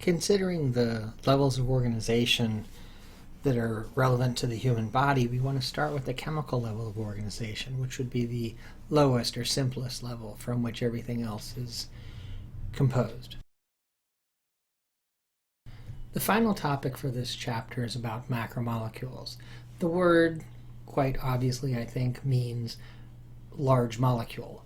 Considering the levels of organization that are relevant to the human body, we want to start with the chemical level of organization, which would be the lowest or simplest level from which everything else is composed. The final topic for this chapter is about macromolecules. The word, quite obviously, I think, means large molecule.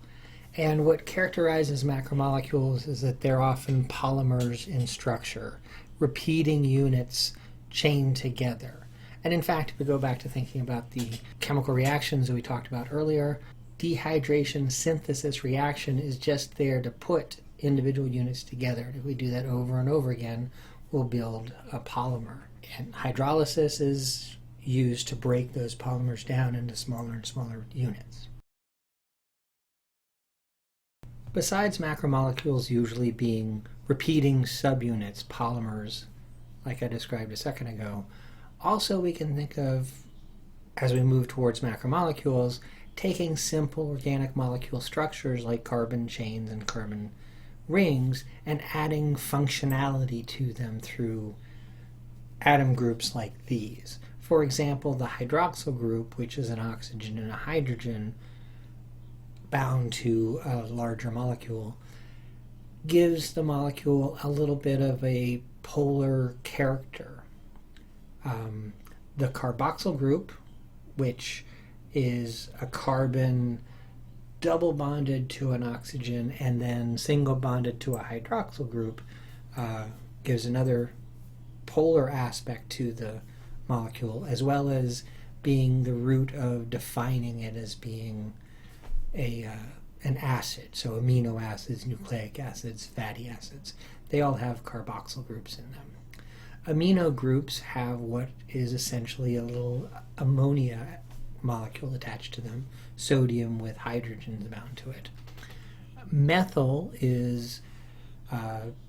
And what characterizes macromolecules is that they're often polymers in structure, repeating units chained together. And in fact, if we go back to thinking about the chemical reactions that we talked about earlier, dehydration synthesis reaction is just there to put individual units together. If we do that over and over again, we'll build a polymer. And hydrolysis is used to break those polymers down into smaller and smaller units. Besides macromolecules usually being repeating subunits, polymers, like I described a second ago, also we can think of, as we move towards macromolecules, taking simple organic molecule structures like carbon chains and carbon rings and adding functionality to them through atom groups like these. For example, the hydroxyl group, which is an oxygen and a hydrogen, bound to a larger molecule, gives the molecule a little bit of a polar character. The carboxyl group, which is a carbon double bonded to an oxygen and then single bonded to a hydroxyl group, gives another polar aspect to the molecule, as well as being the root of defining it as being an acid. So amino acids, nucleic acids, fatty acids, they all have carboxyl groups in them. Amino groups have what is essentially a little ammonia molecule attached to them, sodium with hydrogens bound to it. Methyl is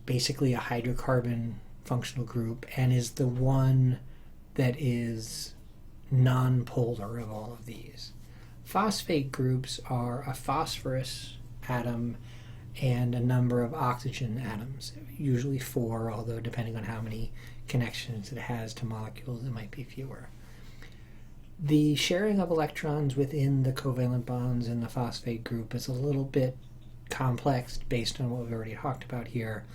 basically a hydrocarbon functional group and is the one that is non-polar of all of these. Phosphate groups are a phosphorus atom and a number of oxygen atoms, usually 4, although depending on how many connections it has to molecules, it might be fewer. The sharing of electrons within the covalent bonds in the phosphate group is a little bit complex based on what we've already talked about here,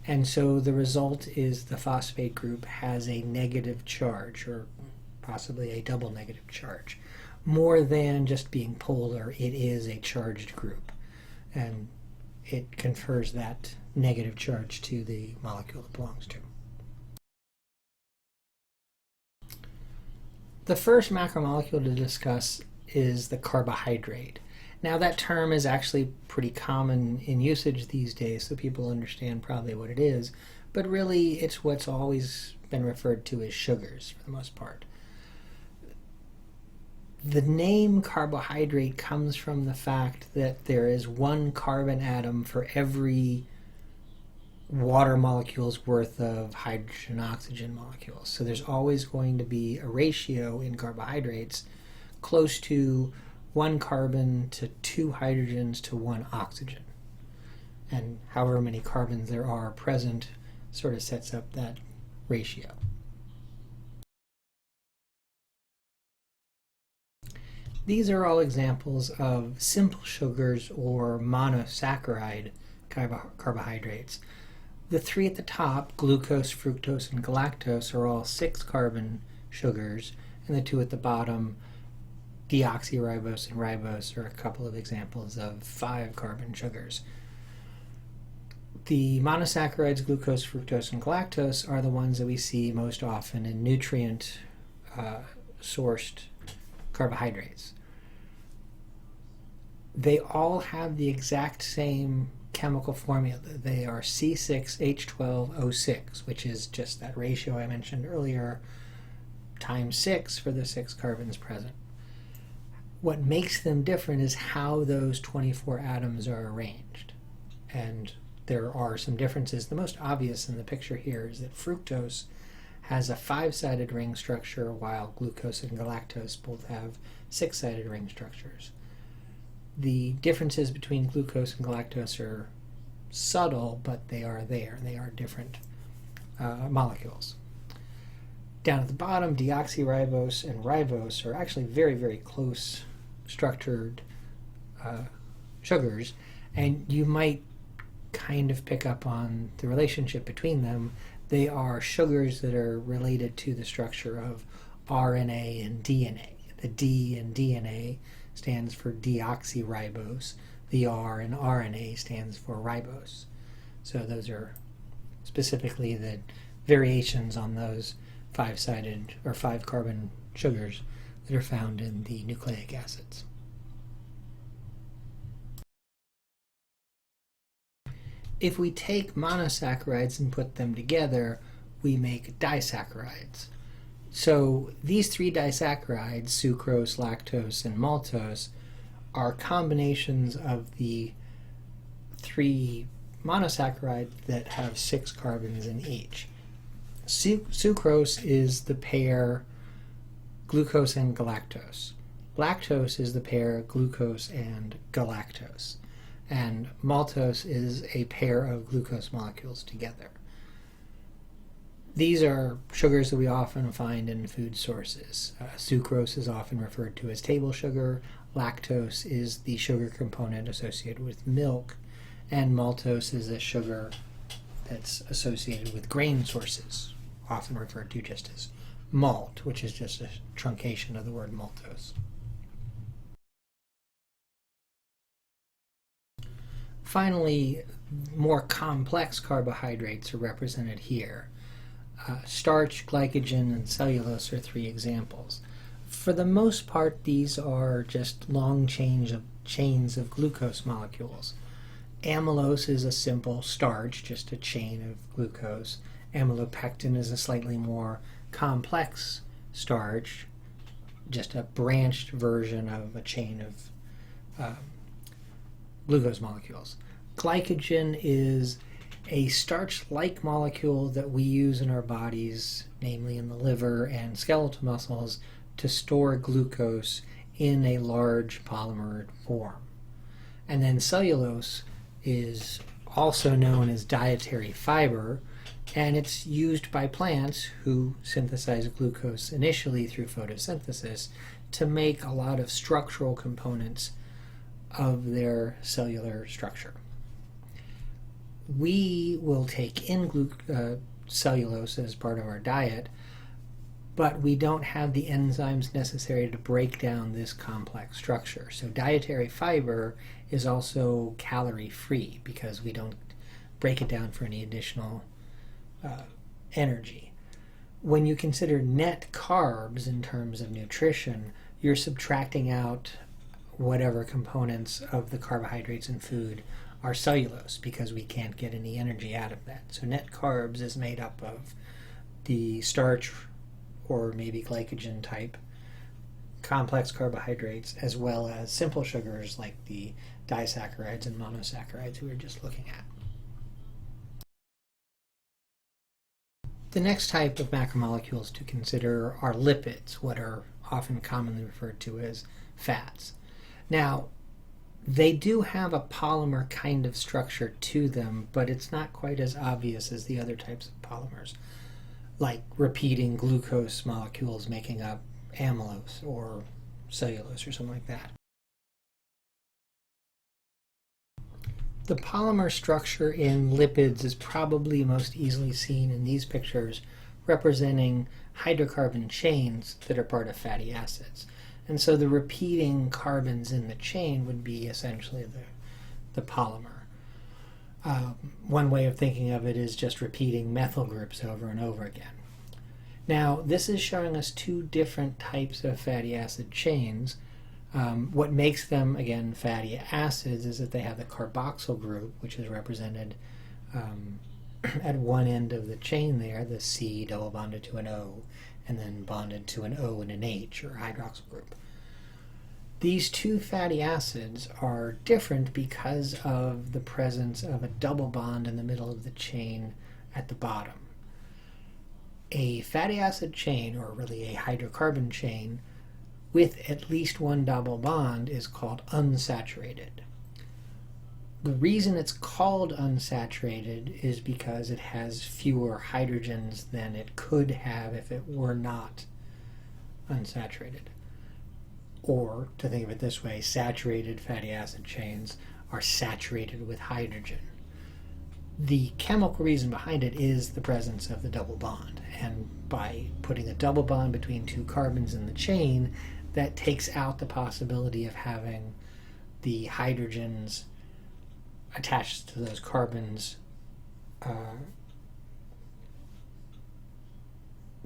and so the result is the phosphate group has a negative charge, or possibly a double negative charge. More than just being polar, it is a charged group, and it confers that negative charge to the molecule it belongs to. The first macromolecule to discuss is the carbohydrate. Now that term is actually pretty common in usage these days, so people understand probably what it is, but really it's what's always been referred to as sugars for the most part. The name carbohydrate comes from the fact that there is one carbon atom for every water molecule's worth of hydrogen oxygen molecules. So there's always going to be a ratio in carbohydrates close to 1 carbon to 2 hydrogens to 1 oxygen. And however many carbons there are present sort of sets up that ratio. These are all examples of simple sugars or monosaccharide carbohydrates. The 3 at the top, glucose, fructose, and galactose, are all 6-carbon sugars, and the 2 at the bottom, deoxyribose and ribose, are a couple of examples of 5-carbon sugars. The monosaccharides, glucose, fructose, and galactose, are the ones that we see most often in nutrient-sourced carbohydrates. They all have the exact same chemical formula. They are C6H12O6, which is just that ratio I mentioned earlier, times 6 for the 6 carbons present. What makes them different is how those 24 atoms are arranged. And there are some differences. The most obvious in the picture here is that fructose has a 5-sided ring structure, while glucose and galactose both have 6-sided ring structures. The differences between glucose and galactose are subtle, but they are there. They are different molecules. Down at the bottom, deoxyribose and ribose are actually very, very close structured sugars, and you might kind of pick up on the relationship between them. They are sugars that are related to the structure of RNA and DNA. The D in DNA stands for deoxyribose. The R in RNA stands for ribose. So those are specifically the variations on those five-sided or five-carbon sugars that are found in the nucleic acids. If we take monosaccharides and put them together, we make disaccharides. So these three disaccharides, sucrose, lactose, and maltose, are combinations of the three monosaccharides that have 6 carbons in each. Sucrose is the pair glucose and galactose. Lactose is the pair glucose and galactose. And maltose is a pair of glucose molecules together. These are sugars that we often find in food sources. Sucrose is often referred to as table sugar. Lactose is the sugar component associated with milk. And maltose is a sugar that's associated with grain sources, often referred to just as malt, which is just a truncation of the word maltose. Finally, more complex carbohydrates are represented here. Starch, glycogen, and cellulose are 3 examples. For the most part, these are just long chains of glucose molecules. Amylose is a simple starch, just a chain of glucose. Amylopectin is a slightly more complex starch, just a branched version of a chain of glucose molecules. Glycogen is a starch-like molecule that we use in our bodies, namely in the liver and skeletal muscles, to store glucose in a large polymer form. And then cellulose is also known as dietary fiber, and it's used by plants who synthesize glucose initially through photosynthesis to make a lot of structural components of their cellular structure. We will take in cellulose as part of our diet, but we don't have the enzymes necessary to break down this complex structure. So dietary fiber is also calorie-free because we don't break it down for any additional energy. When you consider net carbs in terms of nutrition, you're subtracting out whatever components of the carbohydrates in food are cellulose because we can't get any energy out of that. So net carbs is made up of the starch or maybe glycogen type complex carbohydrates, as well as simple sugars like the disaccharides and monosaccharides we were just looking at. The next type of macromolecules to consider are lipids, what are often commonly referred to as fats. Now, they do have a polymer kind of structure to them, but it's not quite as obvious as the other types of polymers, like repeating glucose molecules making up amylose or cellulose or something like that. The polymer structure in lipids is probably most easily seen in these pictures representing hydrocarbon chains that are part of fatty acids. And so the repeating carbons in the chain would be essentially the polymer. One way of thinking of it is just repeating methyl groups over and over again. Now, this is showing us 2 different types of fatty acid chains. What makes them, again, fatty acids is that they have the carboxyl group, which is represented at one end of the chain there, the C double bonded to an O, and then bonded to an O and an H, or hydroxyl group. These 2 fatty acids are different because of the presence of a double bond in the middle of the chain at the bottom. A fatty acid chain, or really a hydrocarbon chain, with at least one double bond is called unsaturated. The reason it's called unsaturated is because it has fewer hydrogens than it could have if it were not unsaturated. Or, to think of it this way, saturated fatty acid chains are saturated with hydrogen. The chemical reason behind it is the presence of the double bond. And by putting a double bond between two carbons in the chain, that takes out the possibility of having the hydrogens attached to those carbons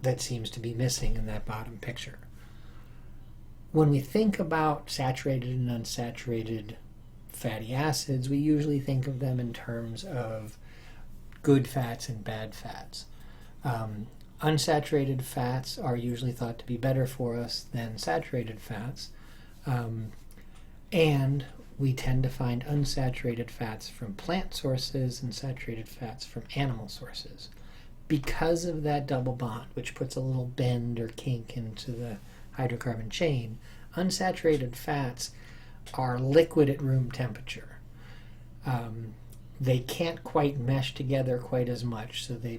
that seems to be missing in that bottom picture. When we think about saturated and unsaturated fatty acids, we usually think of them in terms of good fats and bad fats. Unsaturated fats are usually thought to be better for us than saturated fats, and we tend to find unsaturated fats from plant sources and saturated fats from animal sources. Because of that double bond, which puts a little bend or kink into the hydrocarbon chain, unsaturated fats are liquid at room temperature. They can't quite mesh together quite as much, so they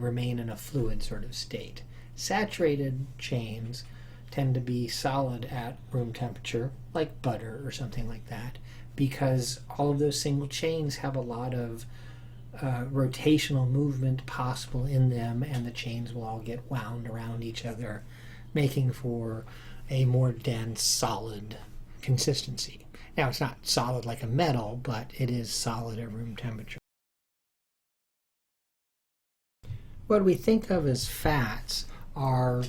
remain in a fluid sort of state. Saturated chains tend to be solid at room temperature, like butter or something like that, because all of those single chains have a lot of rotational movement possible in them, and the chains will all get wound around each other, making for a more dense, solid consistency. Now, it's not solid like a metal, but it is solid at room temperature. What we think of as fats are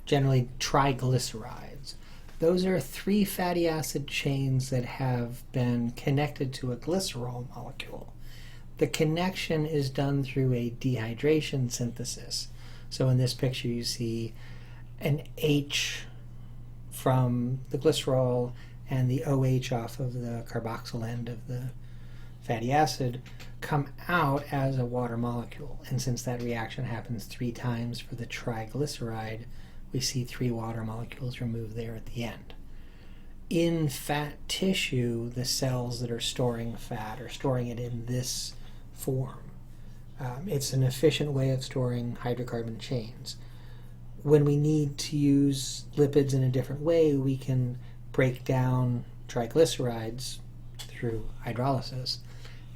generally triglycerides. Those are three fatty acid chains that have been connected to a glycerol molecule. The connection is done through a dehydration synthesis. So in this picture you see an H from the glycerol and the OH off of the carboxyl end of the fatty acid come out as a water molecule. And since that reaction happens 3 times for the triglyceride, we see 3 water molecules removed there at the end. In fat tissue, the cells that are storing fat are storing it in this form. It's an efficient way of storing hydrocarbon chains. When we need to use lipids in a different way, we can break down triglycerides through hydrolysis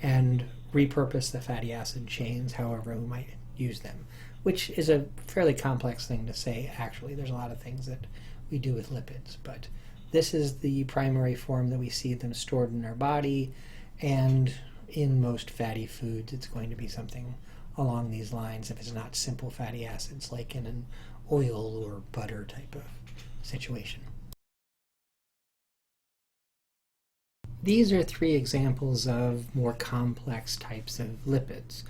and repurpose the fatty acid chains however we might use them, which is a fairly complex thing to say. Actually, there's a lot of things that we do with lipids, but this is the primary form that we see them stored in our body, and in most fatty foods it's going to be something along these lines if it's not simple fatty acids like in an oil or butter type of situation. These are 3 examples of more complex types of lipids.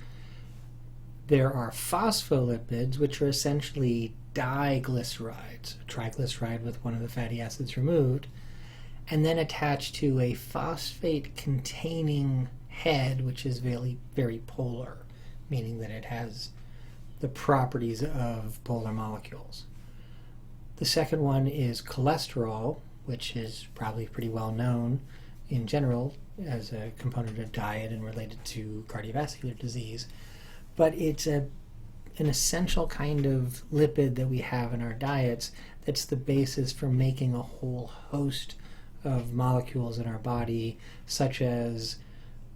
There are phospholipids, which are essentially diglycerides, a triglyceride with one of the fatty acids removed, and then attached to a phosphate-containing head, which is very, very polar, meaning that it has the properties of polar molecules. The second one is cholesterol, which is probably pretty well known in general as a component of diet and related to cardiovascular disease, but it's an essential kind of lipid that we have in our diets that's the basis for making a whole host of molecules in our body, such as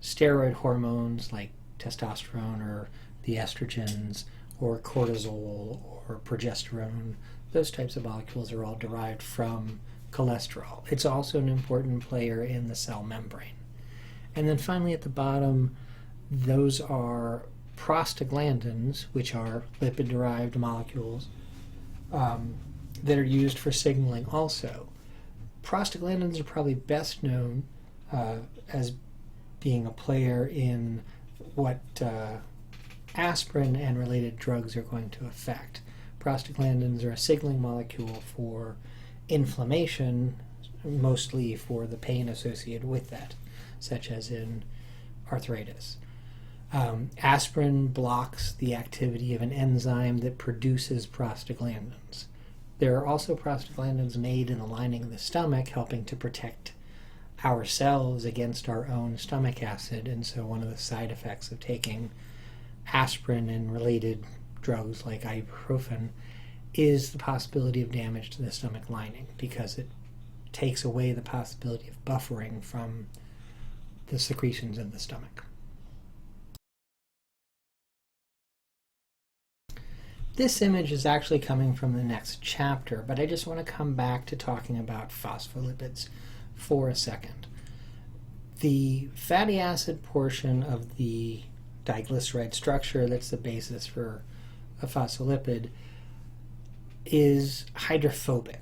steroid hormones like testosterone or the estrogens, or cortisol or progesterone. Those types of molecules are all derived from cholesterol. It's also an important player in the cell membrane. And then finally at the bottom, those are prostaglandins, which are lipid-derived molecules that are used for signaling also. Prostaglandins are probably best known as being a player in what aspirin and related drugs are going to affect. Prostaglandins are a signaling molecule for inflammation, mostly for the pain associated with that, such as in arthritis. Aspirin blocks the activity of an enzyme that produces prostaglandins. There are also prostaglandins made in the lining of the stomach, helping to protect ourselves against our own stomach acid, and so one of the side effects of taking aspirin and related drugs like ibuprofen is the possibility of damage to the stomach lining, because it takes away the possibility of buffering from the secretions in the stomach. This image is actually coming from the next chapter, but I just want to come back to talking about phospholipids for a second. The fatty acid portion of the diglyceride structure that's the basis for a phospholipid is hydrophobic.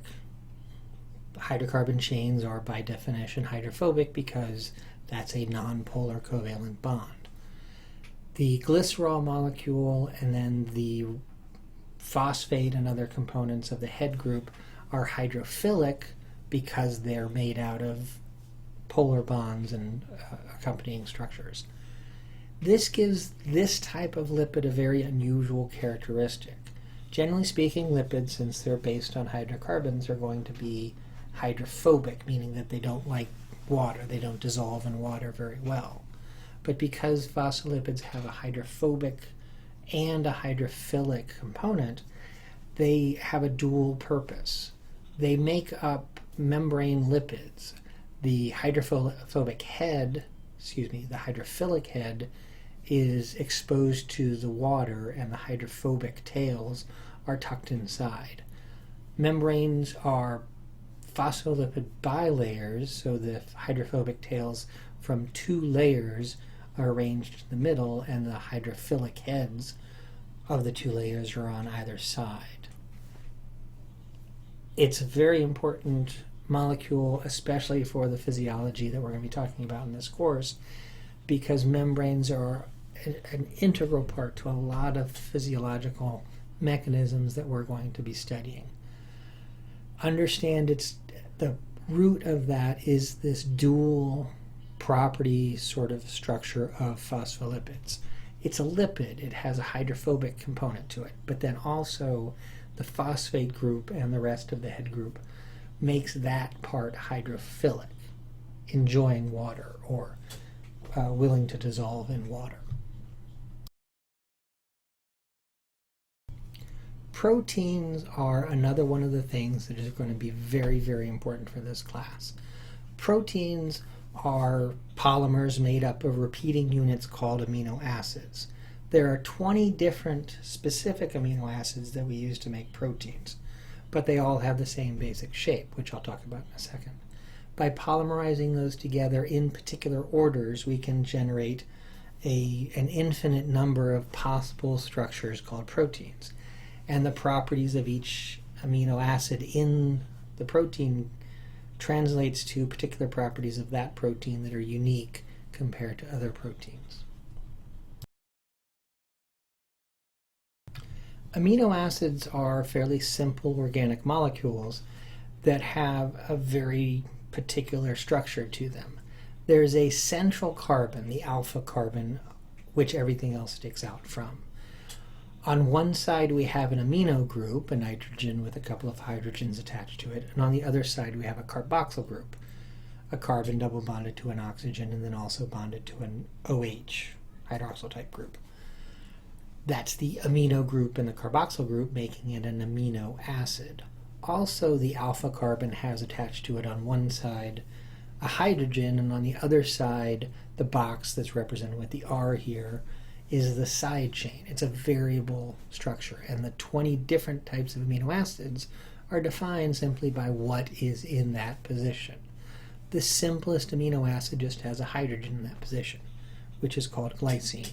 Hydrocarbon chains are by definition hydrophobic because that's a nonpolar covalent bond. The glycerol molecule and then the phosphate and other components of the head group are hydrophilic because they're made out of polar bonds and accompanying structures. This gives this type of lipid a very unusual characteristic. Generally speaking, lipids, since they're based on hydrocarbons, are going to be hydrophobic, meaning that they don't like water. They don't dissolve in water very well. But because phospholipids have a hydrophobic and a hydrophilic component, they have a dual purpose. They make up membrane lipids. The hydrophilic head is exposed to the water, and the hydrophobic tails are tucked inside. Membranes are phospholipid bilayers, so the hydrophobic tails from two layers are arranged in the middle, and the hydrophilic heads of the two layers are on either side. It's a very important molecule, especially for the physiology that we're going to be talking about in this course, because membranes are an integral part to a lot of physiological mechanisms that we're going to be studying. Understand the root of that is this dual property sort of structure of phospholipids. It's a lipid. It has a hydrophobic component to it, but then also the phosphate group and the rest of the head group makes that part hydrophilic, enjoying water or willing to dissolve in water. Proteins are another one of the things that is going to be very, very important for this class. Proteins are polymers made up of repeating units called amino acids. There are 20 different specific amino acids that we use to make proteins, but they all have the same basic shape, which I'll talk about in a second. By polymerizing those together in particular orders, we can generate an infinite number of possible structures called proteins. And the properties of each amino acid in the protein translates to particular properties of that protein that are unique compared to other proteins. Amino acids are fairly simple organic molecules that have a very particular structure to them. There's a central carbon, the alpha carbon, which everything else sticks out from. On one side we have an amino group, a nitrogen with a couple of hydrogens attached to it, and on the other side we have a carboxyl group, a carbon double bonded to an oxygen and then also bonded to an OH, hydroxyl type group. That's the amino group and the carboxyl group, making it an amino acid. Also, the alpha carbon has attached to it on one side a hydrogen, and on the other side, the box that's represented with the R here is the side chain. It's a variable structure, and the 20 different types of amino acids are defined simply by what is in that position. The simplest amino acid just has a hydrogen in that position, which is called glycine.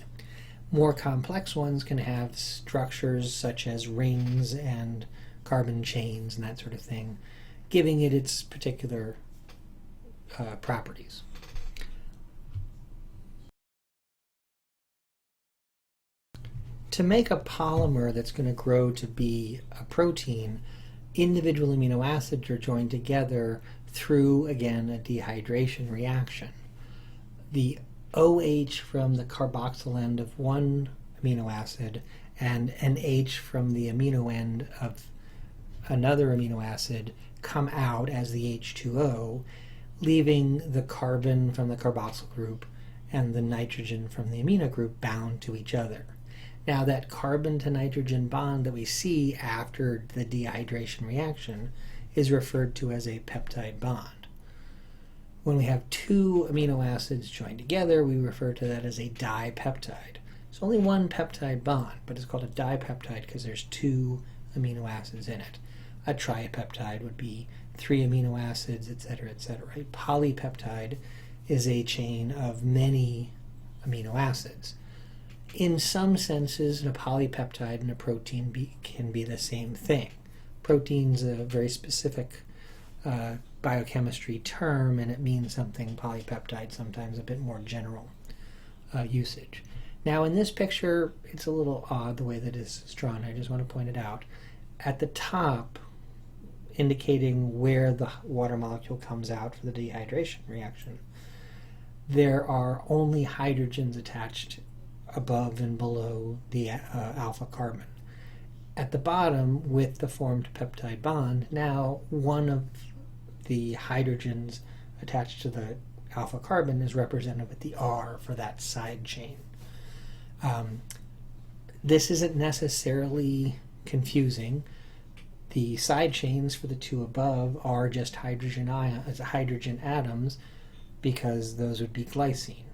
More complex ones can have structures such as rings and carbon chains and that sort of thing, giving it its particular properties. To make a polymer that's going to grow to be a protein, individual amino acids are joined together through, again, a dehydration reaction. The OH from the carboxyl end of one amino acid and an H from the amino end of another amino acid come out as the H2O, leaving the carbon from the carboxyl group and the nitrogen from the amino group bound to each other. Now that carbon to nitrogen bond that we see after the dehydration reaction is referred to as a peptide bond. When we have two amino acids joined together, we refer to that as a dipeptide. It's only one peptide bond, but it's called a dipeptide because there's two amino acids in it. A tripeptide would be 3 amino acids, etc., etc. A polypeptide is a chain of many amino acids. In some senses, a polypeptide and a protein can be the same thing. Protein's a very specific biochemistry term, and it means something. Polypeptide, sometimes a bit more general usage. Now in this picture, it's a little odd the way that it's drawn. I just want to point it out. At the top, indicating where the water molecule comes out for the dehydration reaction, there are only hydrogens attached above and below the alpha carbon. At the bottom, with the formed peptide bond, now one of the hydrogens attached to the alpha carbon is represented with the R for that side chain. This isn't necessarily confusing. The side chains for the two above are just hydrogen atoms, because those would be glycine.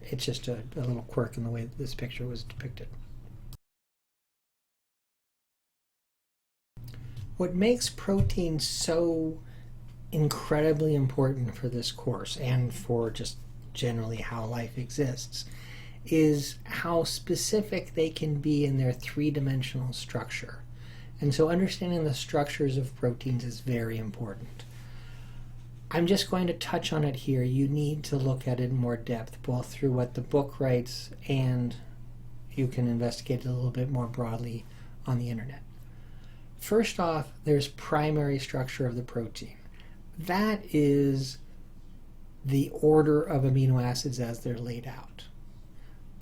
It's just a little quirk in the way that this picture was depicted. What makes protein so incredibly important for this course and for just generally how life exists is how specific they can be in their three-dimensional structure. And so understanding the structures of proteins is very important. I'm just going to touch on it here. You need to look at it in more depth, both through what the book writes and you can investigate it a little bit more broadly on the internet. First off, there's primary structure of the protein. That is the order of amino acids as they're laid out.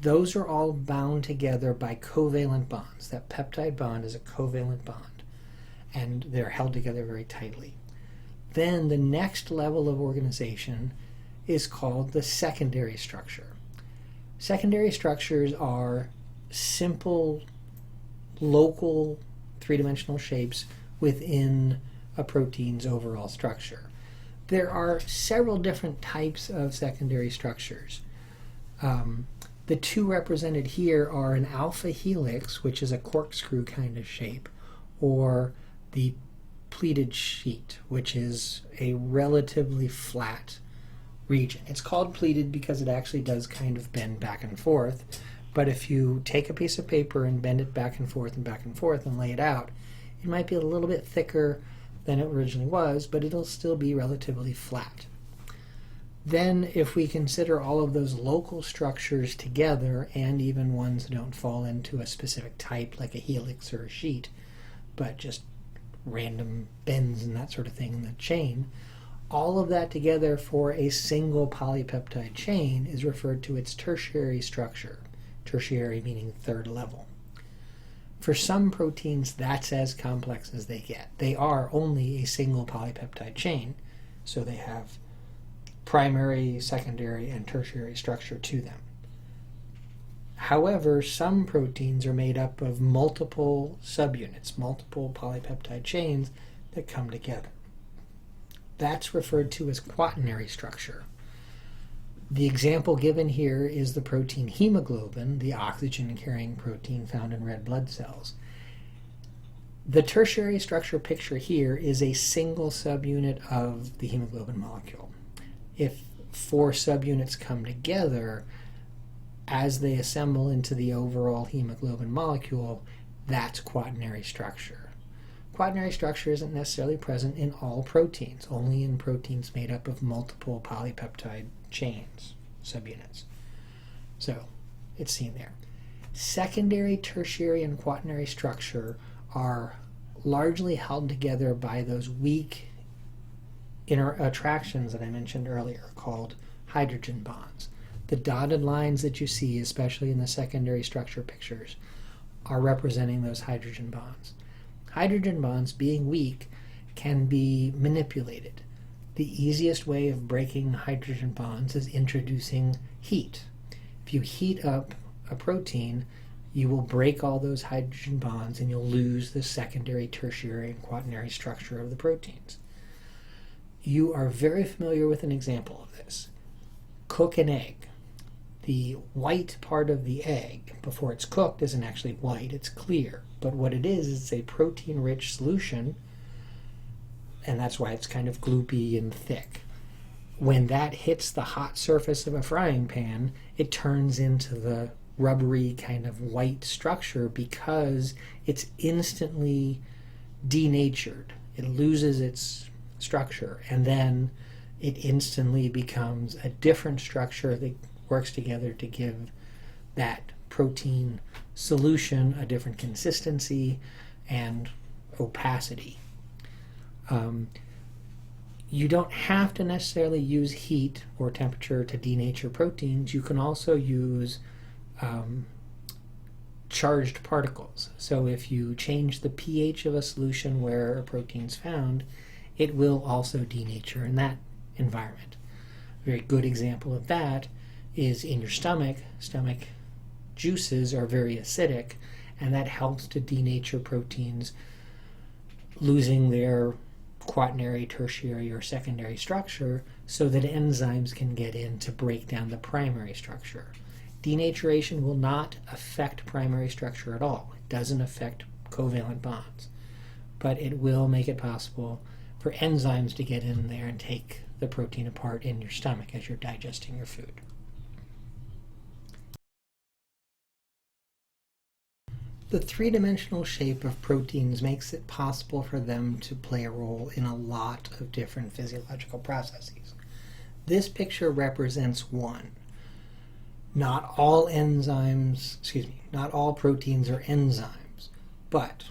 Those are all bound together by covalent bonds. That peptide bond is a covalent bond, and they're held together very tightly. Then the next level of organization is called the secondary structure. Secondary structures are simple, local, three-dimensional shapes within a protein's overall structure. There are several different types of secondary structures. The two represented here are an alpha helix, which is a corkscrew kind of shape, or the pleated sheet, which is a relatively flat region. It's called pleated because it actually does kind of bend back and forth, but if you take a piece of paper and bend it back and forth and lay it out, it might be a little bit thicker than it originally was, but it'll still be relatively flat. Then if we consider all of those local structures together, and even ones that don't fall into a specific type like a helix or a sheet, but just random bends and that sort of thing in the chain, all of that together for a single polypeptide chain is referred to its tertiary structure. Tertiary meaning third level. For some proteins, that's as complex as they get. They are only a single polypeptide chain, so they have primary, secondary, and tertiary structure to them. However, some proteins are made up of multiple subunits, multiple polypeptide chains that come together. That's referred to as quaternary structure. The example given here is the protein hemoglobin, the oxygen-carrying protein found in red blood cells. The tertiary structure picture here is a single subunit of the hemoglobin molecule. If 4 subunits come together, as they assemble into the overall hemoglobin molecule, that's quaternary structure. Quaternary structure isn't necessarily present in all proteins, only in proteins made up of multiple polypeptide chains, subunits. So it's seen there. Secondary, tertiary, and quaternary structure are largely held together by those weak attractions that I mentioned earlier, called hydrogen bonds. The dotted lines that you see, especially in the secondary structure pictures, are representing those hydrogen bonds. Hydrogen bonds, being weak, can be manipulated. The easiest way of breaking hydrogen bonds is introducing heat. If you heat up a protein, you will break all those hydrogen bonds and you'll lose the secondary, tertiary, and quaternary structure of the proteins. You are very familiar with an example of this. Cook an egg. The white part of the egg, before it's cooked, isn't actually white, it's clear. But what it is it's a protein-rich solution, and that's why it's kind of gloopy and thick. When that hits the hot surface of a frying pan, it turns into the rubbery kind of white structure because it's instantly denatured. It loses its structure, and then it instantly becomes a different structure that works together to give that protein solution a different consistency and opacity. You don't have to necessarily use heat or temperature to denature proteins. You can also use charged particles. So if you change the pH of a solution where a protein is found, it will also denature in that environment. A very good example of that is in your stomach. Stomach juices are very acidic, and that helps to denature proteins, losing their quaternary, tertiary, or secondary structure so that enzymes can get in to break down the primary structure. Denaturation will not affect primary structure at all. It doesn't affect covalent bonds, but it will make it possible for enzymes to get in there and take the protein apart in your stomach as you're digesting your food. The three-dimensional shape of proteins makes it possible for them to play a role in a lot of different physiological processes. This picture represents one. Not all proteins are enzymes, but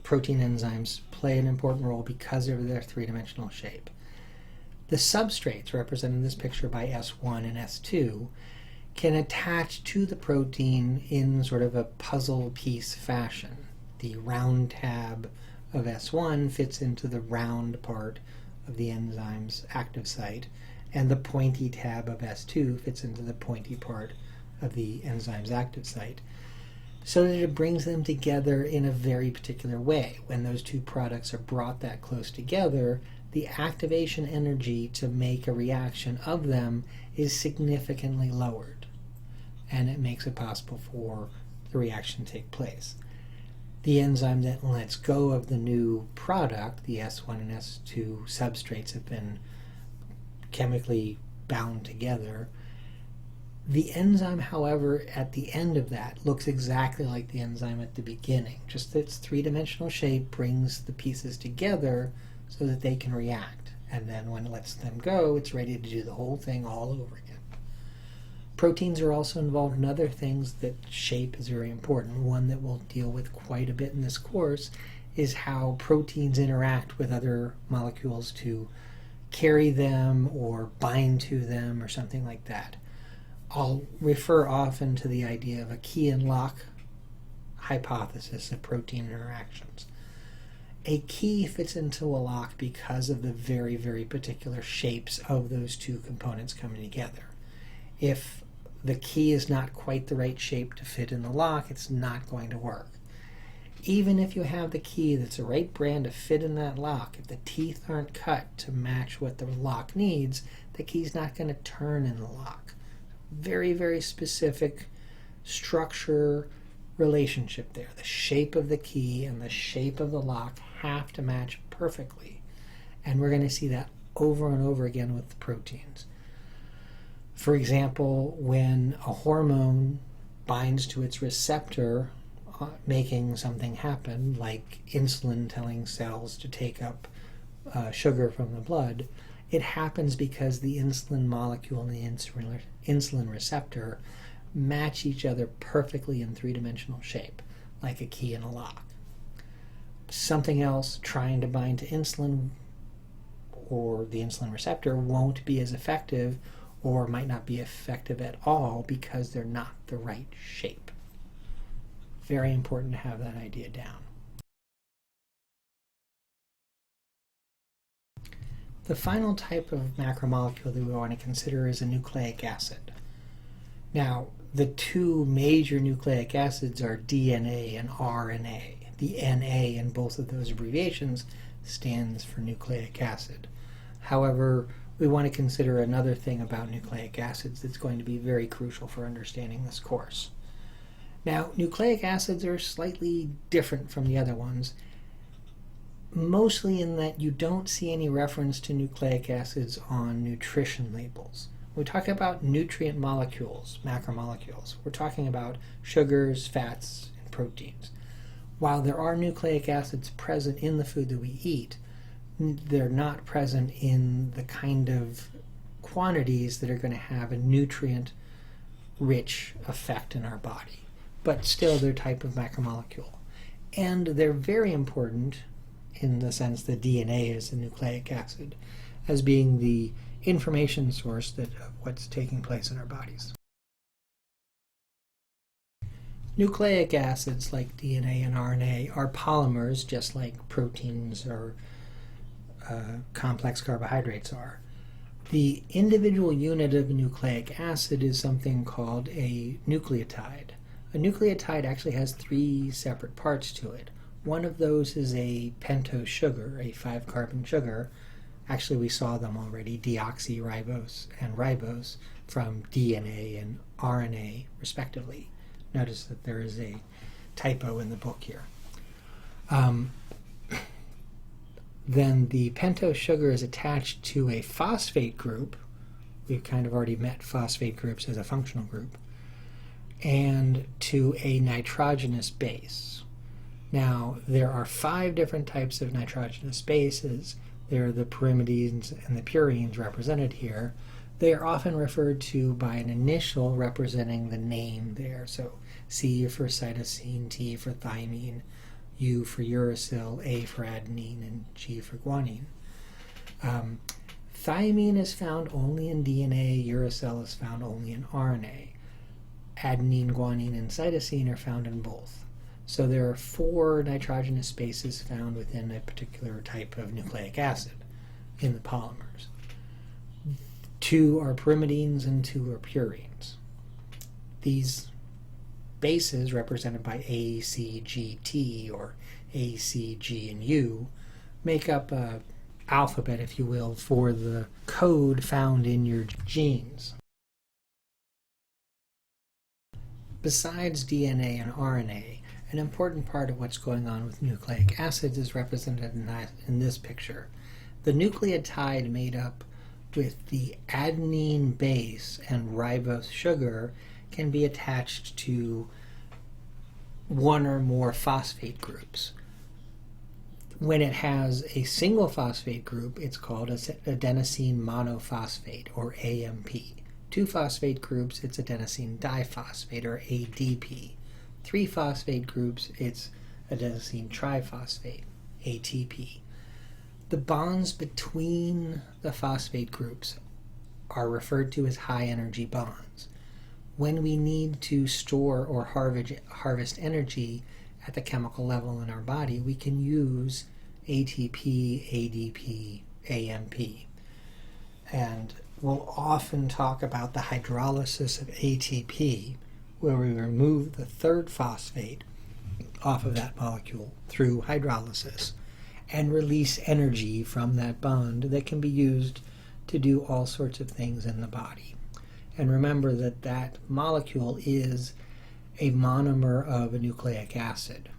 protein enzymes play an important role because of their three-dimensional shape. The substrates, represented in this picture by S1 and S2, can attach to the protein in sort of a puzzle piece fashion. The round tab of S1 fits into the round part of the enzyme's active site, and the pointy tab of S2 fits into the pointy part of the enzyme's active site, so that it brings them together in a very particular way. When those two products are brought that close together, the activation energy to make a reaction of them is significantly lowered, and it makes it possible for the reaction to take place. The enzyme that lets go of the new product, the S1 and S2 substrates have been chemically bound together. The enzyme, however, at the end of that looks exactly like the enzyme at the beginning. Just its three-dimensional shape brings the pieces together so that they can react. And then when it lets them go, it's ready to do the whole thing all over again. Proteins are also involved in other things that shape is very important. One that we'll deal with quite a bit in this course is how proteins interact with other molecules to carry them or bind to them or something like that. I'll refer often to the idea of a key and lock hypothesis of protein interactions. A key fits into a lock because of the very, very particular shapes of those two components coming together. If the key is not quite the right shape to fit in the lock, it's not going to work. Even if you have the key that's the right brand to fit in that lock, if the teeth aren't cut to match what the lock needs, the key's not going to turn in the lock. Very, very specific structure relationship there. The shape of the key and the shape of the lock have to match perfectly. And we're going to see that over and over again with the proteins. For example, when a hormone binds to its receptor, making something happen, like insulin telling cells to take up sugar from the blood, it happens because the insulin molecule and the insulin receptor match each other perfectly in three-dimensional shape, like a key and a lock. Something else trying to bind to insulin or the insulin receptor won't be as effective, or might not be effective at all because they're not the right shape. Very important to have that idea down. The final type of macromolecule that we want to consider is a nucleic acid. Now, the two major nucleic acids are DNA and RNA. The NA in both of those abbreviations stands for nucleic acid. However, we want to consider another thing about nucleic acids that's going to be very crucial for understanding this course. Now, nucleic acids are slightly different from the other ones, mostly in that you don't see any reference to nucleic acids on nutrition labels. When we talk about nutrient molecules, macromolecules, we're talking about sugars, fats, and proteins. While there are nucleic acids present in the food that we eat, they're not present in the kind of quantities that are going to have a nutrient-rich effect in our body. But still, they're a type of macromolecule. And they're very important in the sense that DNA is a nucleic acid, as being the information source of what's taking place in our bodies. Nucleic acids like DNA and RNA are polymers, just like proteins or complex carbohydrates are. The individual unit of a nucleic acid is something called a nucleotide. A nucleotide actually has 3 separate parts to it. One of those is a pentose sugar, a 5-carbon sugar. Actually, we saw them already, deoxyribose and ribose, from DNA and RNA, respectively. Notice that there is a typo in the book here. Then the pentose sugar is attached to a phosphate group. We've kind of already met phosphate groups as a functional group. And to a nitrogenous base. Now, there are 5 different types of nitrogenous bases. There are the pyrimidines and the purines represented here. They are often referred to by an initial representing the name there. So C for cytosine, T for thymine, U for uracil, A for adenine, and G for guanine. Thymine is found only in DNA, uracil is found only in RNA. Adenine, guanine, and cytosine are found in both. So there are 4 nitrogenous bases found within a particular type of nucleic acid in the polymers. 2 are pyrimidines and 2 are purines. These bases, represented by A, C, G, T, or A, C, G, and U, make up an alphabet, if you will, for the code found in your genes. Besides DNA and RNA, an important part of what's going on with nucleic acids is represented in this picture. The nucleotide made up with the adenine base and ribose sugar can be attached to one or more phosphate groups. When it has a single phosphate group, it's called adenosine monophosphate, or AMP. 2 phosphate groups, it's adenosine diphosphate, or ADP. 3 phosphate groups, it's adenosine triphosphate, ATP. The bonds between the phosphate groups are referred to as high-energy bonds. When we need to store or harvest energy at the chemical level in our body, we can use ATP, ADP, AMP. And we'll often talk about the hydrolysis of ATP, where we remove the 3rd phosphate off of that molecule through hydrolysis and release energy from that bond that can be used to do all sorts of things in the body. And remember that that molecule is a monomer of a nucleic acid.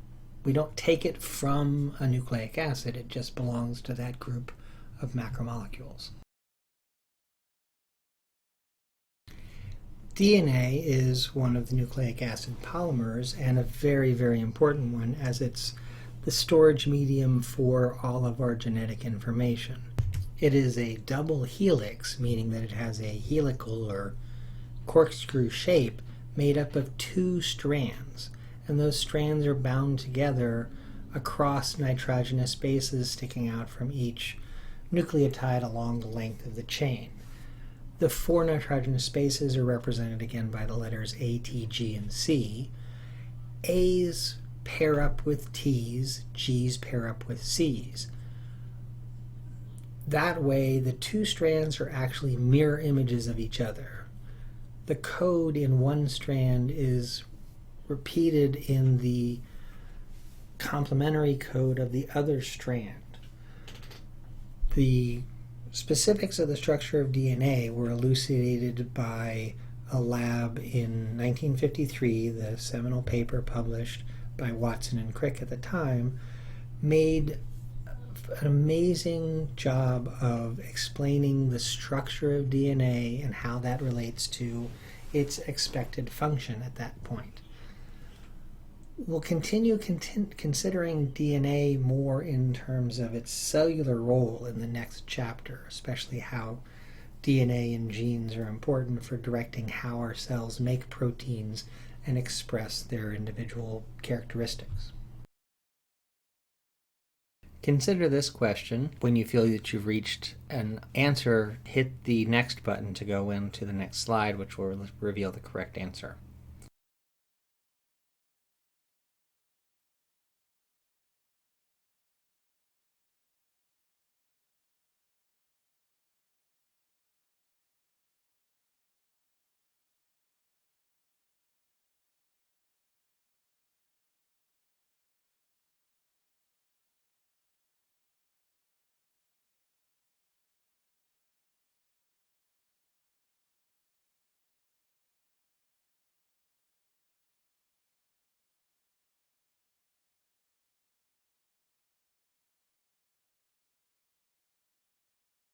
We don't take it from a nucleic acid, it just belongs to that group of macromolecules. DNA is one of the nucleic acid polymers, and a very, very important one, as it's the storage medium for all of our genetic information. It is a double helix, meaning that it has a helical or corkscrew shape made up of 2 strands, and those strands are bound together across nitrogenous bases sticking out from each nucleotide along the length of the chain. The 4 nitrogenous bases are represented again by the letters A, T, G, and C. A's pair up with T's, G's pair up with C's. That way, the two strands are actually mirror images of each other. The code in one strand is repeated in the complementary code of the other strand. The specifics of the structure of DNA were elucidated by a lab in 1953. The seminal paper published by Watson and Crick at the time made an amazing job of explaining the structure of DNA and how that relates to its expected function at that point. We'll continue considering DNA more in terms of its cellular role in the next chapter, especially how DNA and genes are important for directing how our cells make proteins and express their individual characteristics. Consider this question. When you feel that you've reached an answer, hit the next button to go into the next slide, which will reveal the correct answer.